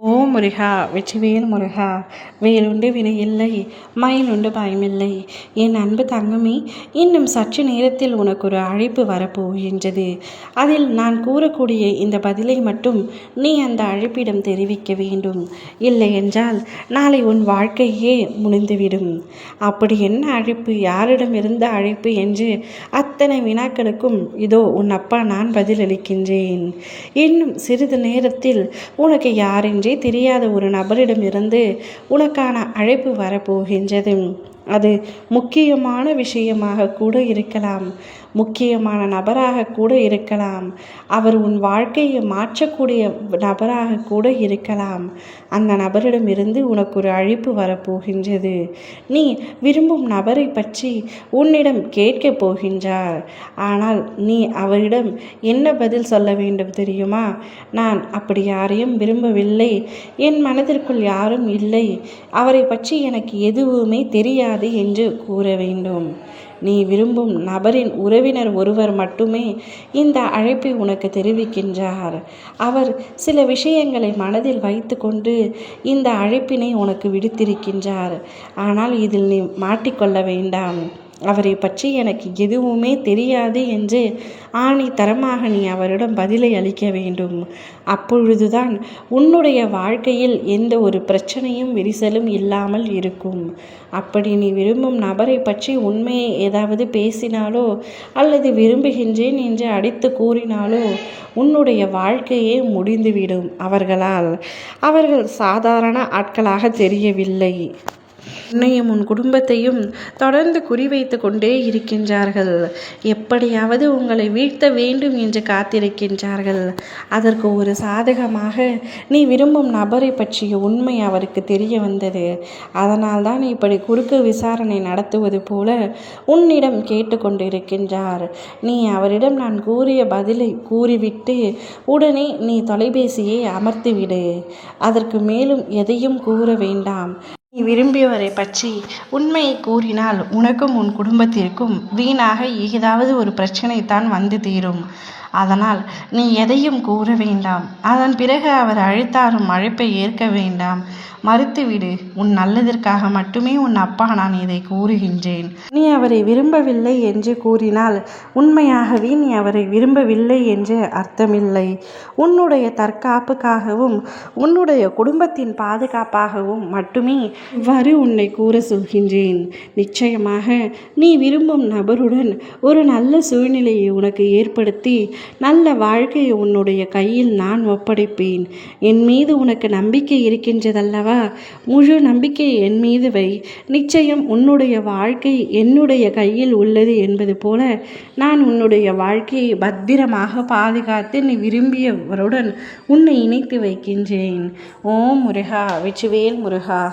ஓ முருகா, வெற்றிவேல் முருகா, வேலுண்டு வினையில்லை, மயிலுண்டு பயமில்லை. என் அன்பு தங்கமே, இன்னும் சற்று நேரத்தில் உனக்கு ஒரு அழைப்பு வரப்போகின்றது. அதில் நான் கூறக்கூடிய இந்த பதிலை மட்டும் நீ அந்த அழைப்பிடம் தெரிவிக்க வேண்டும். இல்லை என்றால் நாளை உன் வாழ்க்கையே முடிந்துவிடும். அப்படி என்ன அழைப்பு, யாரிடம் இருந்த அழைப்பு என்று அத்தனை வினாக்களுக்கும் இதோ உன் அப்பா நான் பதிலளிக்கின்றேன். இன்னும் சிறிது நேரத்தில் உனக்கு யாரென்றே தெரியாத ஒரு நபரிடமிருந்து உனக்கான அழைப்பு வரப்போகின்றது. அது முக்கியமான விஷயமாக கூட இருக்கலாம், முக்கியமான நபராக கூட இருக்கலாம், அவர் உன் வாழ்க்கையை மாற்றக்கூடிய நபராக கூட இருக்கலாம். அந்த நபரிடமிருந்து உனக்கு ஒரு அழைப்பு வரப்போகின்றது. நீ விரும்பும் நபரை பற்றி உன்னிடம் கேட்கப் போகின்றார். ஆனால் நீ அவரிடம் என்ன பதில் சொல்ல வேண்டும் தெரியுமா? நான் அப்படி யாரையும் விரும்பவில்லை, என் மனதிற்குள் யாரும் இல்லை, அவரை பற்றி எனக்கு எதுவுமே தெரியாது என்று கூற வேண்டும். நீ விரும்பும் நபரின் உறவினர் ஒருவர் மட்டுமே இந்த அழைப்பை உனக்கு தெரிவிக்கின்றார். அவர் சில விஷயங்களை மனதில் வைத்து கொண்டு இந்த அழைப்பினை உனக்கு விடுத்திருக்கின்றார். ஆனால் இதில் நீ மாட்டிக்கொள்ள வேண்டாம். அவரை பற்றி எனக்கு எதுவுமே தெரியாது என்று ஆணித்தரமாக நீ அவரிடம் பதிலை அளிக்க வேண்டும். அப்பொழுதுதான் உன்னுடைய வாழ்க்கையில் எந்த ஒரு பிரச்சனையும் விரிசலும் இல்லாமல் இருக்கும். அப்படி நீ விரும்பும் நபரை பற்றி உண்மையை ஏதாவது பேசினாலோ அல்லது விரும்புகின்றேன் என்று அடித்து கூறினாலோ உன்னுடைய வாழ்க்கையே முடிந்துவிடும். அவர்கள் சாதாரண ஆட்களாக தெரியவில்லை. உன்னையும் உன் குடும்பத்தையும் தொடர்ந்து குறிவைத்து கொண்டே இருக்கின்றார்கள். எப்படியாவது உங்களை வீழ்த்த வேண்டும் என்று காத்திருக்கின்றார்கள். அதற்கு ஒரு சாதகமாக நீ விரும்பும் நபரை பற்றிய உண்மை அவருக்கு தெரிய வந்தது. அதனால்தான் இப்படி குறுக்கு விசாரணை நடத்துவது போல உன்னிடம் கேட்டுக்கொண்டிருக்கின்றார். நீ அவரிடம் நான் கூறிய பதிலை கூறிவிட்டு உடனே நீ தொலைபேசியை அமர்த்திவிடு. அதற்கு மேலும் எதையும் கூற வேண்டாம். நீ விரும்பியவரை பற்றி உண்மையை கூறினால் உனக்கும் உன் குடும்பத்திற்கும் வீணாக ஏதாவது ஒரு பிரச்சனை தான் வந்து தீரும். அதனால் நீ எதையும் கூற வேண்டாம். அதன் பிறகு அவர் அழைத்தாரும் அழைப்பை ஏற்க வேண்டாம், மறுத்துவிடு. உன் நல்லதற்காக மட்டுமே உன் அப்பா நான் இதை கூறுகின்றேன். நீ அவரை விரும்பவில்லை என்று கூறினால் உண்மையாகவே நீ அவரை விரும்பவில்லை என்று அர்த்தமில்லை. உன்னுடைய தற்காப்புக்காகவும் உன்னுடைய குடும்பத்தின் பாதுகாப்பாகவும் மட்டுமே இவ்வாறு உன்னை கூற சொல்கின்றேன். நிச்சயமாக நீ விரும்பும் நபருடன் ஒரு நல்ல சூழ்நிலையை உனக்கு ஏற்படுத்தி நல்ல வாழ்க்கையை உன்னுடைய கையில் நான் ஒப்படைப்பேன். என் மீது உனக்கு நம்பிக்கை இருக்கின்றதல்லவா? முழு நம்பிக்கை என் மீது வை. நிச்சயம் உன்னுடைய வாழ்க்கை என்னுடைய கையில் உள்ளது என்பது போல நான் உன்னுடைய வாழ்க்கையை பத்திரமாக பாதுகாத்து நீ விரும்பியவருடன் உன்னை இணைத்து வைக்கின்றேன். ஓம் முருகா, வெற்றிவேல் முருகா.